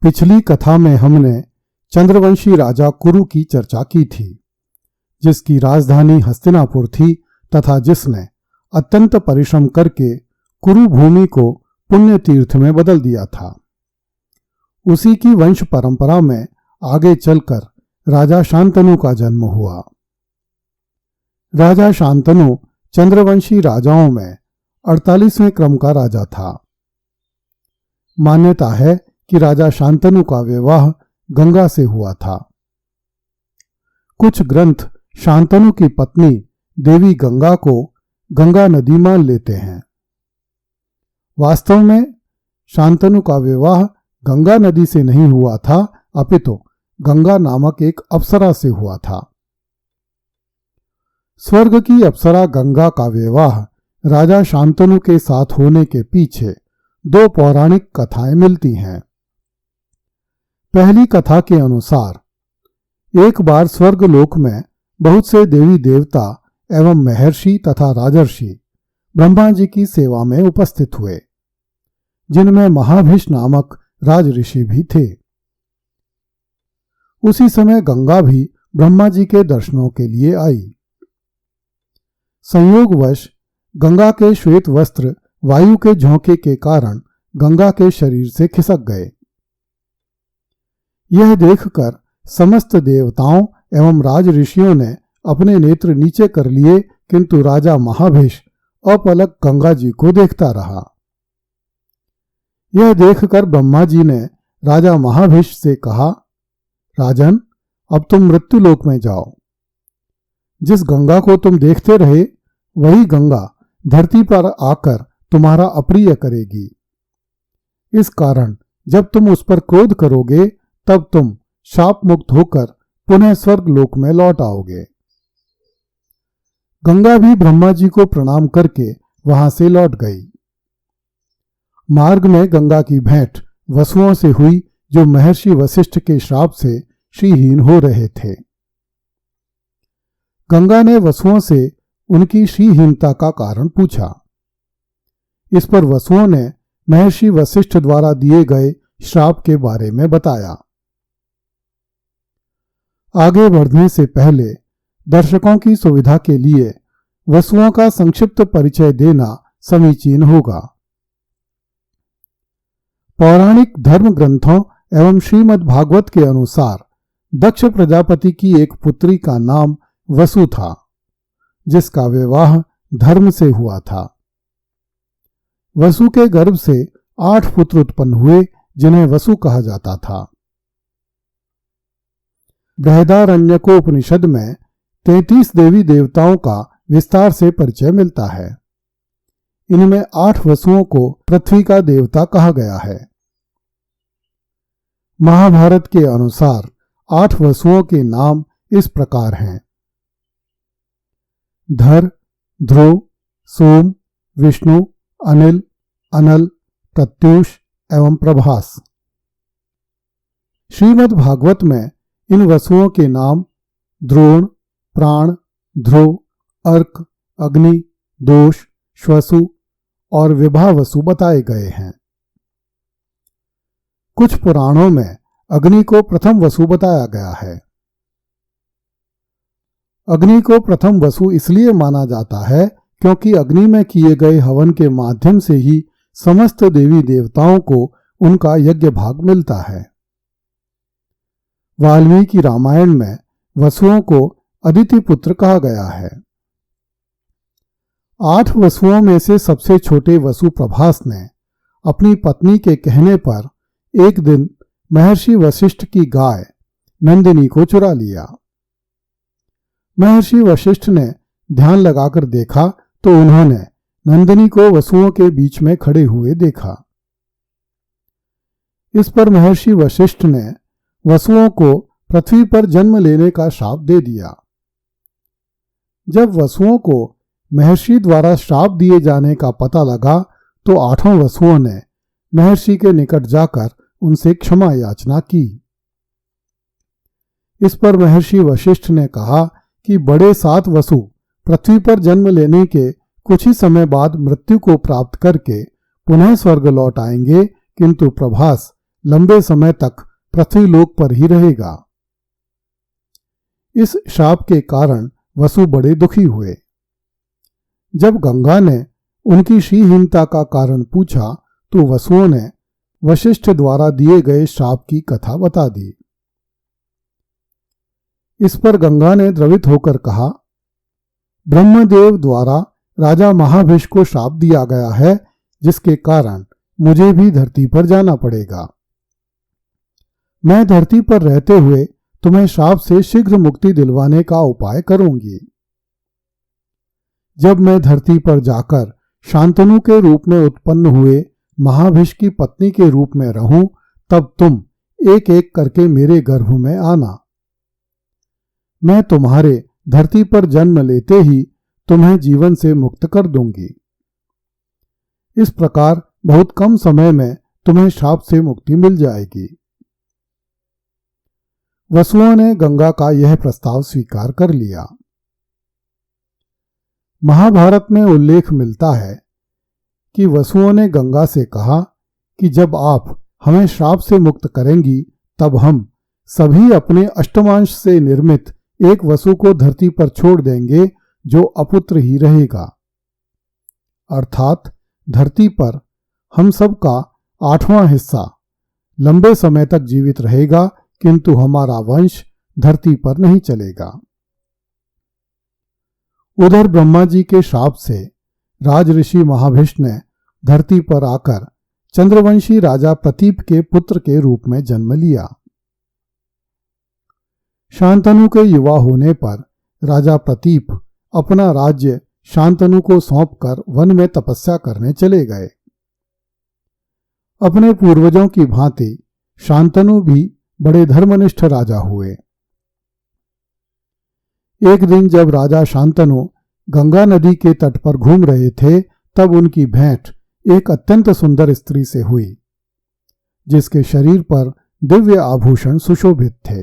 पिछली कथा में हमने चंद्रवंशी राजा कुरु की चर्चा की थी, जिसकी राजधानी हस्तिनापुर थी तथा जिसने अत्यंत परिश्रम करके कुरु भूमि को पुण्य तीर्थ में बदल दिया था। उसी की वंश परंपरा में आगे चलकर राजा शांतनु का जन्म हुआ। राजा शांतनु चंद्रवंशी राजाओं में 48वें क्रम का राजा था। मान्यता है कि राजा शांतनु का विवाह गंगा से हुआ था। कुछ ग्रंथ शांतनु की पत्नी देवी गंगा को गंगा नदी मान लेते हैं। वास्तव में शांतनु का विवाह गंगा नदी से नहीं हुआ था, अपितु गंगा नामक एक अप्सरा से हुआ था। स्वर्ग की अप्सरा गंगा का विवाह राजा शांतनु के साथ होने के पीछे दो पौराणिक कथाएं मिलती हैं। पहली कथा के अनुसार एक बार स्वर्गलोक में बहुत से देवी देवता एवं महर्षि तथा राजर्षि ब्रह्मा जी की सेवा में उपस्थित हुए, जिनमें महाभिष नामक राज ऋषि भी थे। उसी समय गंगा भी ब्रह्मा जी के दर्शनों के लिए आई। संयोगवश गंगा के श्वेत वस्त्र वायु के झोंके के कारण गंगा के शरीर से खिसक गए। यह देखकर समस्त देवताओं एवं राज ऋषियों ने अपने नेत्र नीचे कर लिए, किंतु राजा महाभिष अपलक गंगा जी को देखता रहा। यह देखकर ब्रह्मा जी ने राजा महाभिष से कहा, राजन, अब तुम मृत्युलोक में जाओ। जिस गंगा को तुम देखते रहे वही गंगा धरती पर आकर तुम्हारा अप्रिय करेगी। इस कारण जब तुम उस पर क्रोध करोगे तब तुम शाप मुक्त होकर पुनः स्वर्ग लोक में लौट आओगे। गंगा भी ब्रह्मा जी को प्रणाम करके वहां से लौट गई। मार्ग में गंगा की भेंट वसुओं से हुई, जो महर्षि वशिष्ठ के श्राप से श्रीहीन हो रहे थे। गंगा ने वसुओं से उनकी श्रीहीनता का कारण पूछा। इस पर वसुओं ने महर्षि वशिष्ठ द्वारा दिए गए श्राप के बारे में बताया। आगे बढ़ने से पहले दर्शकों की सुविधा के लिए वसुओं का संक्षिप्त परिचय देना समीचीन होगा। पौराणिक धर्म ग्रंथों एवं श्रीमद् भागवत के अनुसार दक्ष प्रजापति की एक पुत्री का नाम वसु था, जिसका विवाह धर्म से हुआ था। वसु के गर्भ से 8 पुत्र उत्पन्न हुए, जिन्हें वसु कहा जाता था। बृहदारण्यकोपनिषद में 33 देवी देवताओं का विस्तार से परिचय मिलता है। इनमें 8 वसुओं को पृथ्वी का देवता कहा गया है। महाभारत के अनुसार 8 वसुओं के नाम इस प्रकार हैं: धर, ध्रुव, सोम, विष्णु, अनिल, अनल, प्रत्यूष एवं प्रभास। श्रीमद् भागवत में इन वसुओं के नाम द्रोण, प्राण, ध्रुव, अर्क, अग्नि, दोष, श्वसु और विभा वसु बताए गए हैं। कुछ पुराणों में अग्नि को प्रथम वसु बताया गया है। अग्नि को प्रथम वसु इसलिए माना जाता है क्योंकि अग्नि में किए गए हवन के माध्यम से ही समस्त देवी देवताओं को उनका यज्ञ भाग मिलता है। वाल्मीकि रामायण में वसुओं को अदिति पुत्र कहा गया है। 8 वसुओं में से सबसे छोटे वसु प्रभास ने अपनी पत्नी के कहने पर एक दिन महर्षि वशिष्ठ की गाय नंदिनी को चुरा लिया। महर्षि वशिष्ठ ने ध्यान लगाकर देखा तो उन्होंने नंदिनी को वसुओं के बीच में खड़े हुए देखा। इस पर महर्षि वशिष्ठ ने वसुओं को पृथ्वी पर जन्म लेने का श्राप दे दिया। जब वसुओं को महर्षि द्वारा श्राप दिए जाने का पता लगा तो 8 वसुओं ने महर्षि के निकट जाकर उनसे क्षमा याचना की। इस पर महर्षि वशिष्ठ ने कहा कि बड़े 7 वसु पृथ्वी पर जन्म लेने के कुछ ही समय बाद मृत्यु को प्राप्त करके पुनः स्वर्ग लौट आएंगे, किंतु प्रभास लंबे समय तक पृथ्वीलोक पर ही रहेगा। इस शाप के कारण वसु बड़े दुखी हुए। जब गंगा ने उनकी श्रीहीनता का कारण पूछा तो वसुओं ने वशिष्ठ द्वारा दिए गए शाप की कथा बता दी। इस पर गंगा ने द्रवित होकर कहा, ब्रह्मदेव द्वारा राजा महाभिष को शाप दिया गया है, जिसके कारण मुझे भी धरती पर जाना पड़ेगा। मैं धरती पर रहते हुए तुम्हें शाप से शीघ्र मुक्ति दिलवाने का उपाय करूंगी। जब मैं धरती पर जाकर शांतनु के रूप में उत्पन्न हुए महाभिष की पत्नी के रूप में रहूं, तब तुम एक एक करके मेरे गर्भ में आना। मैं तुम्हारे धरती पर जन्म लेते ही तुम्हें जीवन से मुक्त कर दूंगी। इस प्रकार बहुत कम समय में तुम्हें शाप से मुक्ति मिल जाएगी। वसुओं ने गंगा का यह प्रस्ताव स्वीकार कर लिया। महाभारत में उल्लेख मिलता है कि वसुओं ने गंगा से कहा कि जब आप हमें श्राप से मुक्त करेंगी, तब हम सभी अपने अष्टमांश से निर्मित एक वसु को धरती पर छोड़ देंगे, जो अपुत्र ही रहेगा। अर्थात धरती पर हम सब का 8वां हिस्सा लंबे समय तक जीवित रहेगा, किंतु हमारा वंश धरती पर नहीं चलेगा। उधर ब्रह्मा जी के शाप से राजऋषि महाभिष ने धरती पर आकर चंद्रवंशी राजा प्रतीप के पुत्र के रूप में जन्म लिया। शांतनु के युवा होने पर राजा प्रतीप अपना राज्य शांतनु को सौंपकर वन में तपस्या करने चले गए। अपने पूर्वजों की भांति शांतनु भी बड़े धर्मनिष्ठ राजा हुए। एक दिन जब राजा शांतनु गंगा नदी के तट पर घूम रहे थे, तब उनकी भेंट एक अत्यंत सुंदर स्त्री से हुई, जिसके शरीर पर दिव्य आभूषण सुशोभित थे।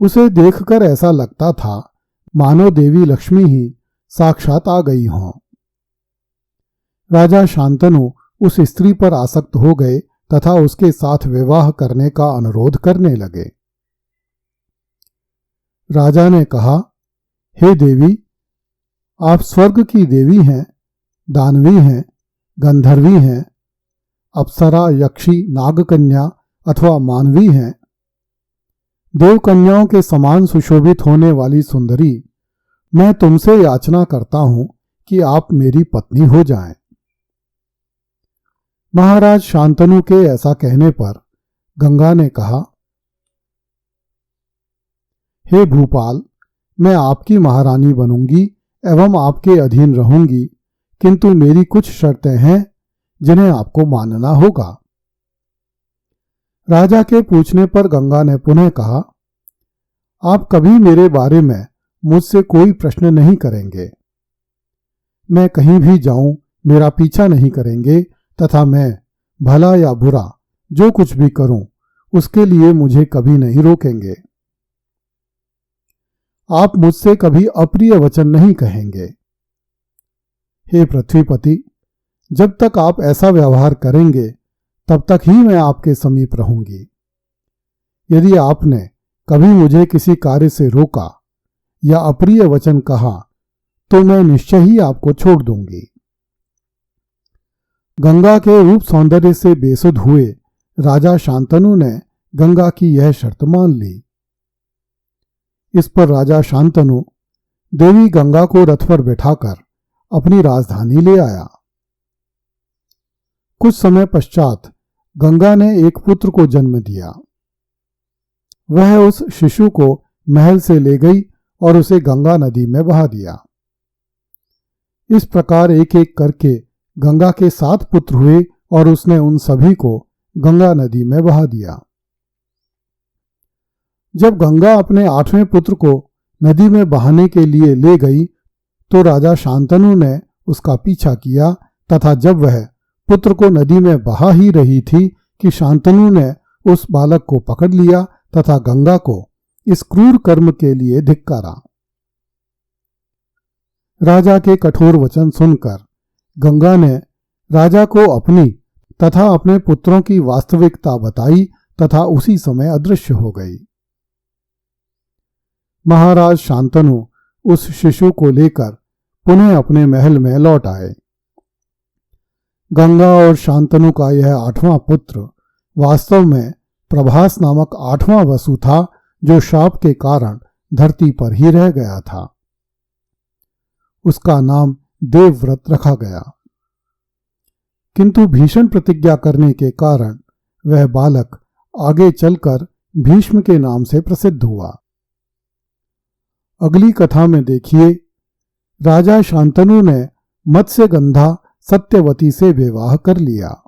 उसे देखकर ऐसा लगता था मानो देवी लक्ष्मी ही साक्षात आ गई हों। राजा शांतनु उस स्त्री पर आसक्त हो गए तथा उसके साथ विवाह करने का अनुरोध करने लगे। राजा ने कहा, हे देवी, आप स्वर्ग की देवी हैं, दानवी हैं, गंधर्वी हैं, अप्सरा, यक्षी, नागकन्या अथवा मानवी हैं। देव कन्याओं के समान सुशोभित होने वाली सुंदरी, मैं तुमसे याचना करता हूं कि आप मेरी पत्नी हो जाएं। महाराज शांतनु के ऐसा कहने पर गंगा ने कहा, हे भूपाल, मैं आपकी महारानी बनूंगी एवं आपके अधीन रहूंगी, किंतु मेरी कुछ शर्तें हैं जिन्हें आपको मानना होगा। राजा के पूछने पर गंगा ने पुनः कहा, आप कभी मेरे बारे में मुझसे कोई प्रश्न नहीं करेंगे। मैं कहीं भी जाऊं मेरा पीछा नहीं करेंगे तथा मैं भला या बुरा जो कुछ भी करूं उसके लिए मुझे कभी नहीं रोकेंगे। आप मुझसे कभी अप्रिय वचन नहीं कहेंगे। हे पृथ्वीपति, जब तक आप ऐसा व्यवहार करेंगे तब तक ही मैं आपके समीप रहूंगी। यदि आपने कभी मुझे किसी कार्य से रोका या अप्रिय वचन कहा तो मैं निश्चय ही आपको छोड़ दूंगी। गंगा के रूप सौंदर्य से बेसुध हुए राजा शांतनु ने गंगा की यह शर्त मान ली। इस पर राजा शांतनु देवी गंगा को रथ पर बैठाकर अपनी राजधानी ले आया। कुछ समय पश्चात गंगा ने एक पुत्र को जन्म दिया। वह उस शिशु को महल से ले गई और उसे गंगा नदी में बहा दिया। इस प्रकार एक एक करके गंगा के 7 पुत्र हुए और उसने उन सभी को गंगा नदी में बहा दिया। जब गंगा अपने 8वें पुत्र को नदी में बहाने के लिए ले गई तो राजा शांतनु ने उसका पीछा किया तथा जब वह पुत्र को नदी में बहा ही रही थी कि शांतनु ने उस बालक को पकड़ लिया तथा गंगा को इस क्रूर कर्म के लिए धिक्कारा। राजा के कठोर वचन सुनकर गंगा ने राजा को अपनी तथा अपने पुत्रों की वास्तविकता बताई तथा उसी समय अदृश्य हो गई। महाराज शांतनु उस शिशु को लेकर पुनः अपने महल में लौट आए। गंगा और शांतनु का यह 8वां पुत्र वास्तव में प्रभास नामक 8वां वसु था, जो शाप के कारण धरती पर ही रह गया था। उसका नाम देवव्रत रखा गया, किंतु भीषण प्रतिज्ञा करने के कारण वह बालक आगे चलकर भीष्म के नाम से प्रसिद्ध हुआ। अगली कथा में देखिए, राजा शांतनु ने मत्स्यगंधा सत्यवती से विवाह कर लिया।